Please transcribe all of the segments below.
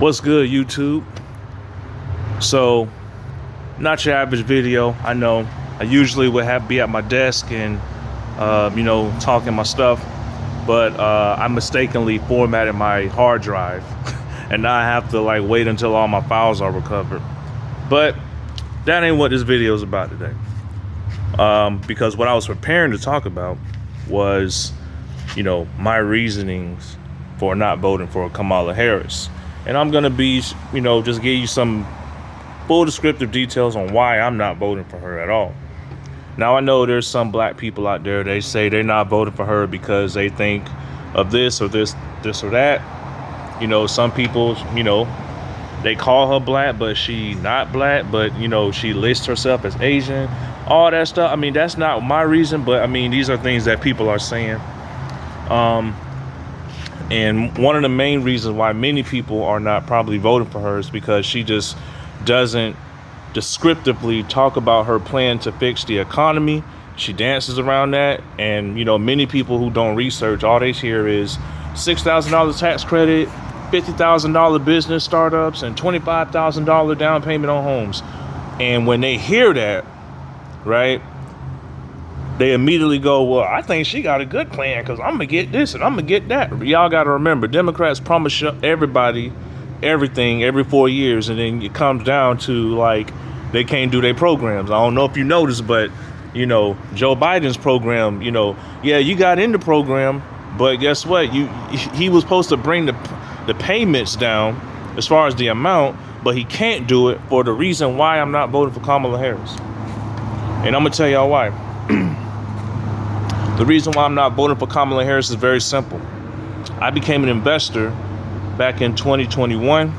What's good, YouTube? So, not your average video. I know. I usually would be at my desk and, talking my stuff, but I mistakenly formatted my hard drive, and now I have to wait until all my files are recovered. But that ain't what this video is about today. Because what I was preparing to talk about was, my reasonings for not voting for Kamala Harris. And I'm going to be, just give you some full descriptive details on why I'm not voting for her at all. Now, I know there's some black people out there, they say they're not voting for her because they think of this or that. Some people, they call her black, but she not black, but, she lists herself as Asian, all that stuff. I mean, that's not my reason, but I mean, these are things that people are saying. And one of the main reasons why many people are not probably voting for her is because she just doesn't descriptively talk about her plan to fix the economy. She dances around that. And, many people who don't research, all they hear is $6,000 tax credit, $50,000 business startups, and $25,000 down payment on homes. And when they hear that, right, they immediately go, well, I think she got a good plan because I'm going to get this and I'm going to get that. Y'all got to remember, Democrats promise everybody everything every 4 years. And then it comes down to they can't do their programs. I don't know if you noticed, but, Joe Biden's program, you got in the program. But guess what? He was supposed to bring the payments down as far as the amount, but he can't do it for the reason why I'm not voting for Kamala Harris. And I'm going to tell y'all why. The reason why I'm not voting for Kamala Harris is very simple. I became an investor back in 2021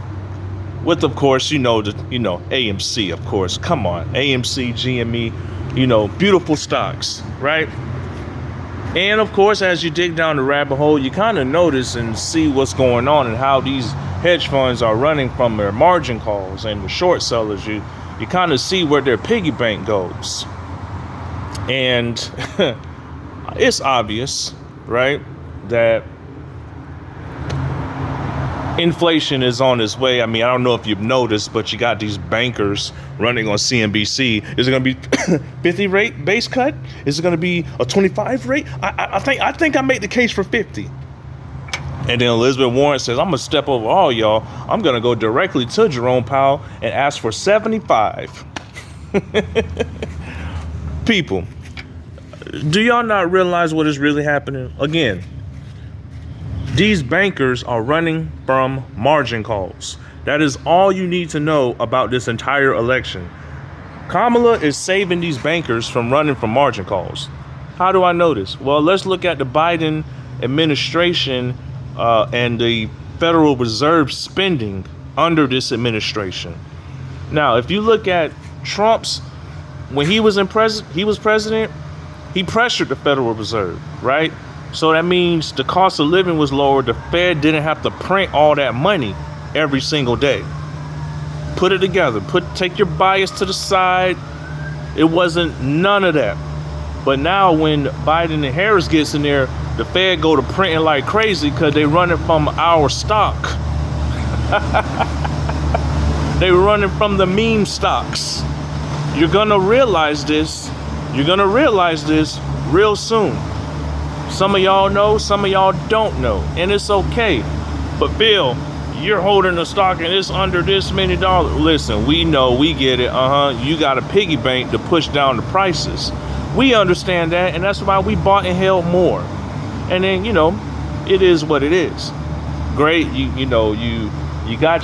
with, of course, AMC, of course. Come on, AMC, GME, beautiful stocks, right? And of course, as you dig down the rabbit hole, you kind of notice and see what's going on and how these hedge funds are running from their margin calls and the short sellers. You kind of see where their piggy bank goes. And it's obvious, right, that inflation is on its way. I mean, I don't know if you've noticed, but you got these bankers running on CNBC. Is it going to be 50 rate base cut? Is it going to be a 25 rate? I think I made the case for 50. And then Elizabeth Warren says, I'm going to step over all y'all. I'm going to go directly to Jerome Powell and ask for 75. People, do y'all not realize what is really happening? Again, these bankers are running from margin calls. That is all you need to know about this entire election. Kamala is saving these bankers from running from margin calls. How do I know this? Well, let's look at the Biden administration and the Federal Reserve spending under this administration. Now, if you look at Trump's, when he was president, he pressured the Federal Reserve, right? So that means the cost of living was lower. The Fed didn't have to print all that money every single day. Put it together. Take your bias to the side. It wasn't none of that. But now when Biden and Harris gets in there, the Fed go to printing like crazy because they running from our stock. They running from the meme stocks. You're gonna realize this. You're gonna realize this real soon. Some of y'all know, some of y'all don't know, and it's okay. But Bill, you're holding the stock and it's under this many dollars. Listen, we know, we get it. You got a piggy bank to push down the prices. We understand that, and that's why we bought and held more. And then, it is what it is. Great, you got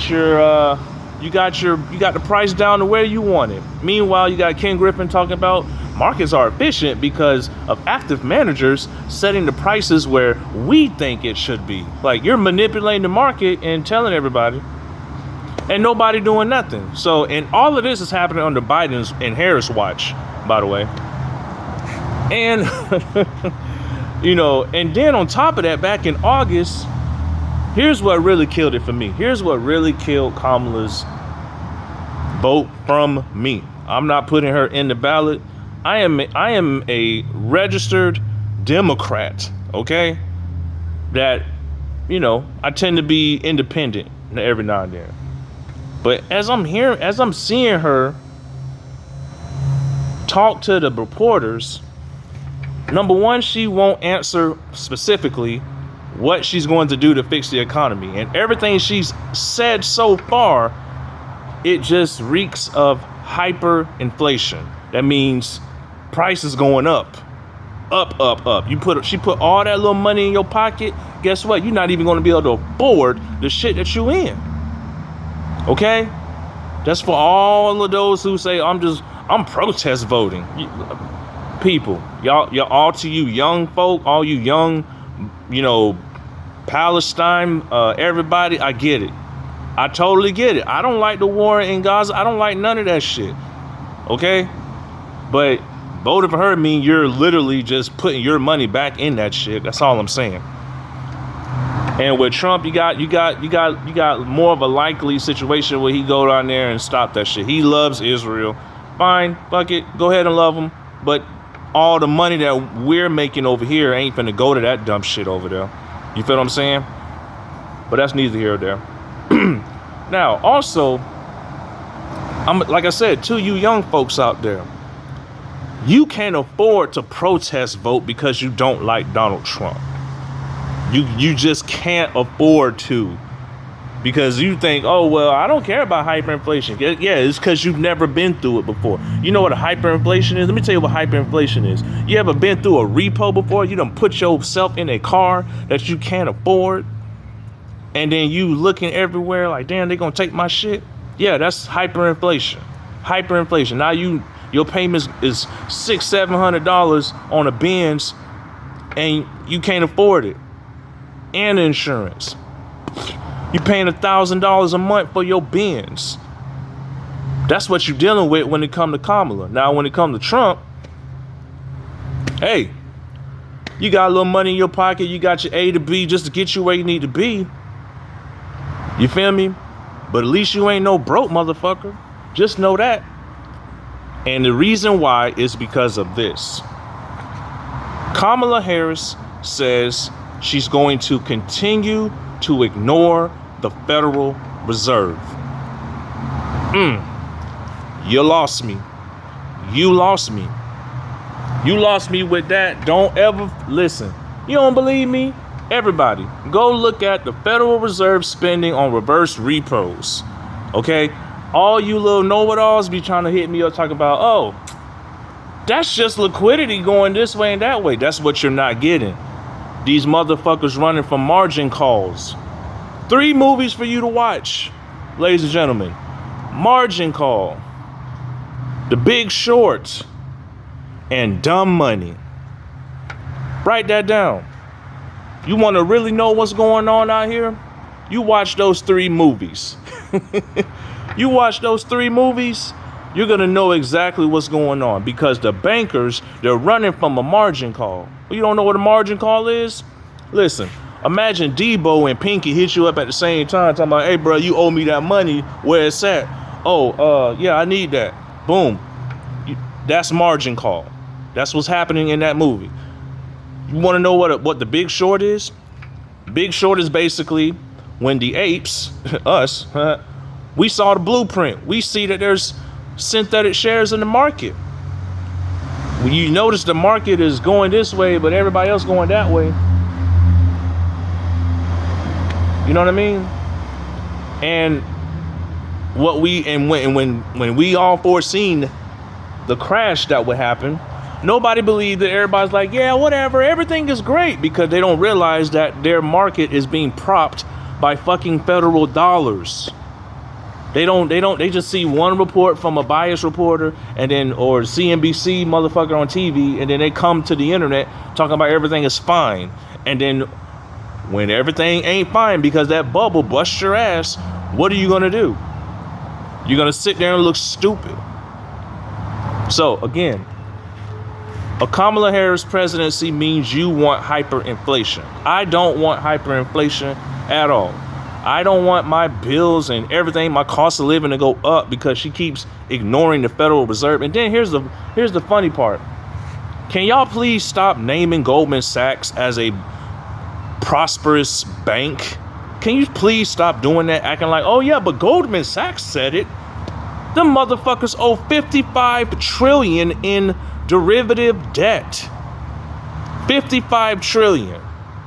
the price down to where you want it. Meanwhile, you got Ken Griffin talking about markets are efficient because of active managers setting the prices where we think it should be. Like, you're manipulating the market and telling everybody, and nobody doing nothing. So, and all of this is happening under Biden's and Harris watch, by the way. And, and then on top of that, back in August, here's what really killed it for me. Here's what really killed Kamala's vote from me. I'm not putting her in the ballot. I am a registered Democrat, okay? That, I tend to be independent. every now and then. But as I'm seeing her talk to the reporters, number one, she won't answer specifically what she's going to do to fix the economy. And everything she's said so far, it just reeks of hyperinflation. That means prices going up. She put all that little money in your pocket. Guess what? You're not even going to be able to afford the shit that you in. Okay? That's for all of those who say, I'm protest voting. People, y'all, all to you young folk, all you young, Palestine, everybody, I get it. I totally get it. I don't like the war in Gaza. I don't like none of that shit. Okay? But voting for her mean you're literally just putting your money back in that shit. That's all I'm saying. And with Trump, you got more of a likely situation where he go down there and stop that shit. He loves Israel. Fine, fuck it. Go ahead and love him. But all the money that we're making over here ain't finna go to that dumb shit over there. You feel what I'm saying? But that's neither here or there. Now, also, like I said, to you young folks out there, you can't afford to protest vote because you don't like Donald Trump. You just can't afford to, because you think, oh, well, I don't care about hyperinflation. Yeah, it's because you've never been through it before. You know what a hyperinflation is? Let me tell you what hyperinflation is. You ever been through a repo before? You done put yourself in a car that you can't afford, and then you looking everywhere like, damn, they gonna take my shit? Yeah, that's hyperinflation. Hyperinflation. Now your payment is $600-700 on a Benz, and you can't afford it. And insurance. You're paying $1,000 a month for your Benz. That's what you're dealing with when it comes to Kamala. Now, when it comes to Trump, hey, you got a little money in your pocket. You got your A to B just to get you where you need to be. You feel me? But at least you ain't no broke motherfucker. Just know that. And the reason why is because of this. Kamala Harris says she's going to continue to ignore the Federal Reserve. You lost me. You lost me. You lost me with that. Don't ever listen. You don't believe me? Everybody, go look at the Federal Reserve spending on reverse repos. Okay? All you little know-it-alls be trying to hit me up talking about, oh, that's just liquidity going this way and that way. That's what you're not getting. These motherfuckers running from margin calls. 3 movies for you to watch, ladies and gentlemen. Margin Call, The Big Short, and Dumb Money. Write that down. You want to really know what's going on out here? You watch those 3 movies. You watch those 3 movies, you're going to know exactly what's going on, because the bankers, they're running from a margin call. You don't know what a margin call is? Listen, imagine Debo and Pinky hit you up at the same time talking about, hey, bro, you owe me that money. Where it's at? Oh, yeah, I need that. Boom. That's margin call. That's what's happening in that movie. You want to know what the Big Short is? Big Short is basically when the apes, us, we saw the blueprint. We see that there's synthetic shares in the market. When you notice the market is going this way, but everybody else going that way. You know what I mean? And when we all foreseen the crash that would happen, nobody believed that. Everybody's like, yeah, whatever, everything is great, because they don't realize that their market is being propped by fucking federal dollars. They just see one report from a biased reporter or CNBC motherfucker on TV, and then they come to the internet talking about everything is fine. And then when everything ain't fine because that bubble busts your ass, what are you gonna do? You're gonna sit there and look stupid. So again, a Kamala Harris presidency means you want hyperinflation. I don't want hyperinflation at all. I don't want my bills and everything, my cost of living, to go up because she keeps ignoring the Federal Reserve. And then here's the funny part. Can y'all please stop naming Goldman Sachs as a prosperous bank? can you please stop doing that? Acting like, oh yeah, but Goldman Sachs said it. Them motherfuckers owe $55 trillion in derivative debt. $55 trillion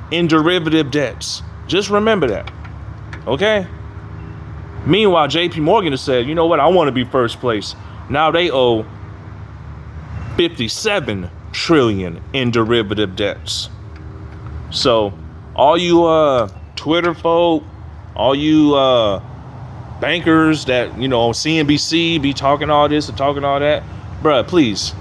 in derivative debts. Just remember that. Okay? Meanwhile, JP Morgan has said, you know what, I want to be first place. Now they owe $57 trillion in derivative debts. So all you Twitter folk, all you bankers that, you know, on CNBC be talking all this and talking all that, bruh, please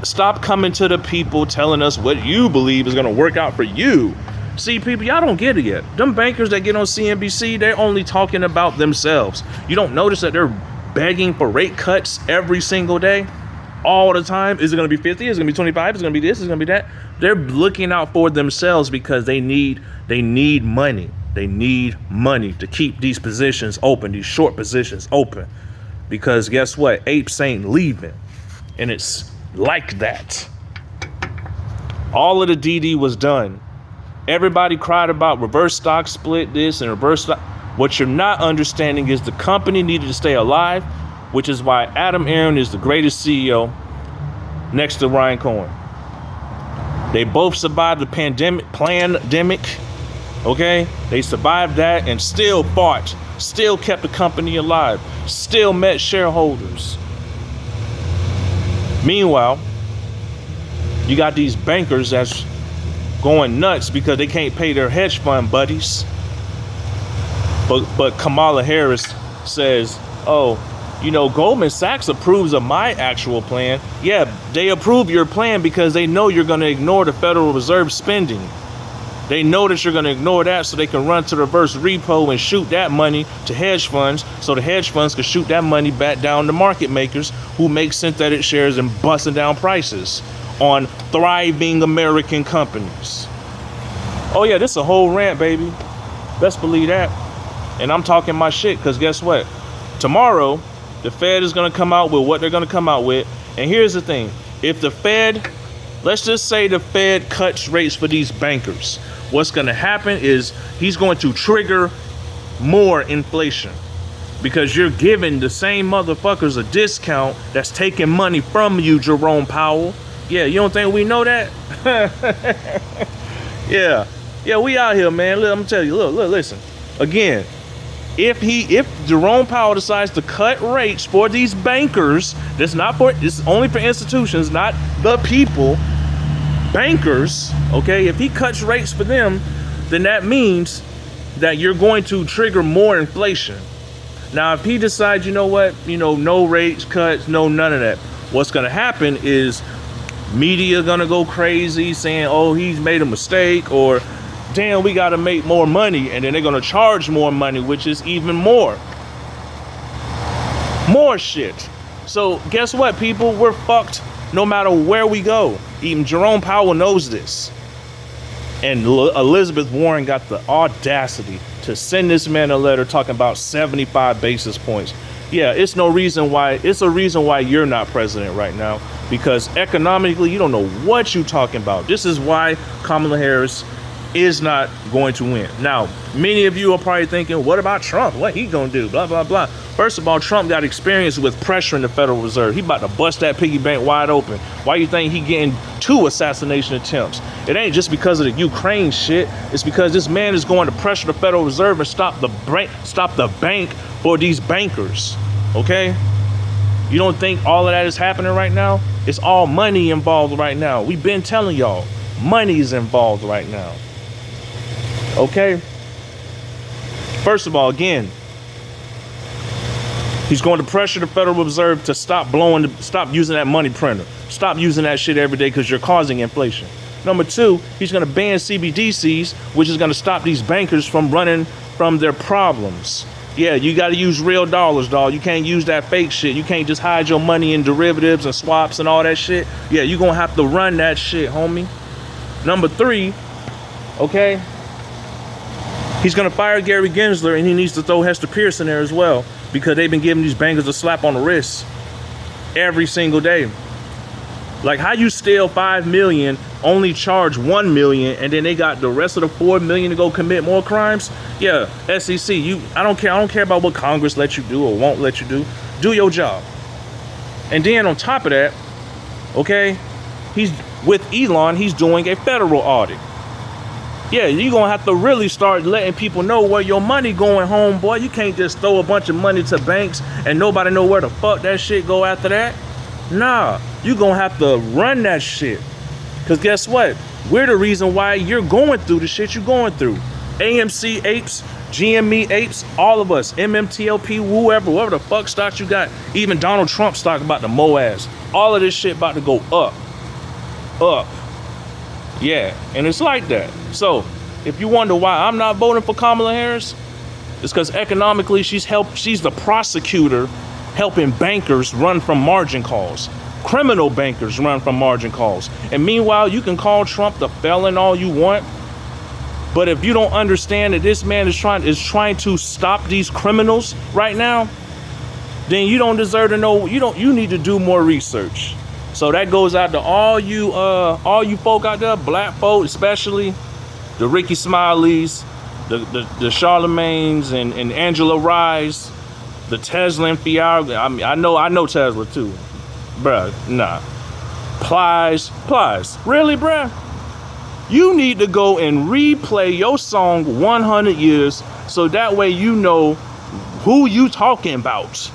stop coming to the people telling us what you believe is going to work out for you. See, people, y'all don't get it yet. Them bankers that get on CNBC, they're only talking about themselves. You don't notice that they're begging for rate cuts every single day, all the time. Is it going to be 50? Is it going to be 25? Is it going to be this? Is it going to be that? They're looking out for themselves because they need money. They need money to keep these positions open, these short positions open. Because guess what? Apes ain't leaving. And it's like that. All of the DD was done. Everybody cried about reverse stock split this and reverse stock. What you're not understanding is the company needed to stay alive, which is why Adam Aaron is the greatest CEO next to Ryan Cohen. They both survived the pandemic, okay? They survived that and still fought, still kept the company alive, still met shareholders. Meanwhile, you got these bankers that's going nuts because they can't pay their hedge fund buddies. But Kamala Harris says, oh, you know, Goldman Sachs approves of my actual plan. Yeah, they approve your plan because they know you're going to ignore the Federal Reserve spending. They know that you're going to ignore that so they can run to reverse repo and shoot that money to hedge funds so the hedge funds can shoot that money back down to market makers who make synthetic shares and busting down prices on thriving American companies. Oh yeah, this is a whole rant, baby. Best believe that. And I'm talking my shit because guess what? Tomorrow, the Fed is going to come out with what they're going to come out with. And here's the thing. If the Fed, let's just say the Fed cuts rates for these bankers, what's going to happen is he's going to trigger more inflation because you're giving the same motherfuckers a discount that's taking money from you, Jerome Powell. Yeah, you don't think we know that? Yeah, we out here, man. Look, I'm gonna tell you. Look, listen. Again, if Jerome Powell decides to cut rates for these bankers, this is only for institutions, not the people. Bankers, okay? If he cuts rates for them, then that means that you're going to trigger more inflation. Now, if he decides, you know what, no rates cuts, no none of that, what's gonna happen is media gonna go crazy saying, oh, he's made a mistake, or damn, we gotta make more money, and then they're gonna charge more money, which is even more shit. So guess what, people? We're fucked no matter where we go. Even Jerome Powell knows this. And Elizabeth Warren got the audacity to send this man a letter talking about 75 basis points. Yeah, it's a reason why you're not president right now, because economically, you don't know what you're talking about. This is why Kamala Harris is not going to win. Now, many of you are probably thinking, what about Trump? What he gonna do? Blah, blah, blah. First of all, Trump got experience with pressuring the Federal Reserve. He about to bust that piggy bank wide open. Why you think he getting 2 assassination attempts? It ain't just because of the Ukraine shit. It's because this man is going to pressure the Federal Reserve and stop the bank for these bankers, okay? You don't think all of that is happening right now? It's all money involved right now. We've been telling y'all, money is involved right now. Okay? First of all, again, he's going to pressure the Federal Reserve to stop using that money printer. Stop using that shit every day because you're causing inflation. Number 2, he's going to ban CBDCs, which is going to stop these bankers from running from their problems. Yeah, you got to use real dollars, dog. You can't use that fake shit. You can't just hide your money in derivatives and swaps and all that shit. Yeah, you're going to have to run that shit, homie. Number 3, okay, he's going to fire Gary Gensler, and he needs to throw Hester Pierce in there as well, because they've been giving these bankers a slap on the wrist every single day. Like, how you steal 5 million, only charge 1 million, and then they got the rest of the 4 million to go commit more crimes? Yeah, SEC, I don't care about what Congress lets you do or won't let you do. Do your job. And then on top of that, okay, he's with Elon, he's doing a federal audit. Yeah, you're gonna have to really start letting people know where your money going, home, boy. You can't just throw a bunch of money to banks and nobody know where the fuck that shit go after that. Nah, you're gonna have to run that shit. Cause guess what? We're the reason why you're going through the shit you're going through. AMC apes, GME apes, all of us, MMTLP, whoever the fuck stocks you got. Even Donald Trump stock about to mow ass. All of this shit about to go up. Yeah, and it's like that. So if you wonder why I'm not voting for Kamala Harris, it's because economically she's the prosecutor helping bankers run from margin calls. Criminal bankers run from margin calls. And meanwhile, you can call Trump the felon all you want. But if you don't understand that this man is trying to stop these criminals right now, then you don't deserve to know. You need to do more research. So that goes out to all you folk out there, black folk, especially the Ricky Smileys, the Charlemagnes and Angela Rise, the Tesla and Fiara. I mean, I know Tesla too, bruh. Nah, Plies, really, bruh. You need to go and replay your song 100 years so that way you know who you talking about.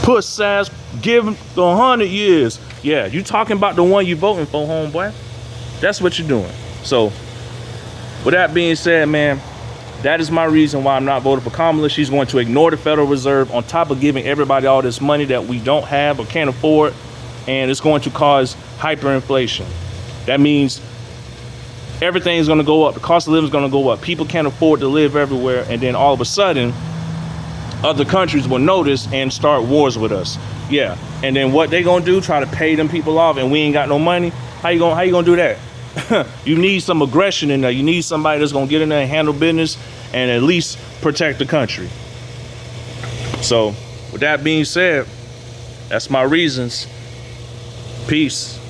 Puss ass, give him the 100 years. Yeah, you talking about the one you voting for, homeboy. That's what you're doing. So, with that being said, man, that is my reason why I'm not voting for Kamala. She's going to ignore the Federal Reserve on top of giving everybody all this money that we don't have or can't afford. And it's going to cause hyperinflation. That means everything is going to go up. The cost of living is going to go up. People can't afford to live everywhere. And then all of a sudden, other countries will notice and start wars with us. Yeah. And then what they going to do? Try to pay them people off and we ain't got no money? How you going to do that? You need some aggression in there. You need somebody that's going to get in there and handle business and at least protect the country. So with that being said, that's my reasons. Peace.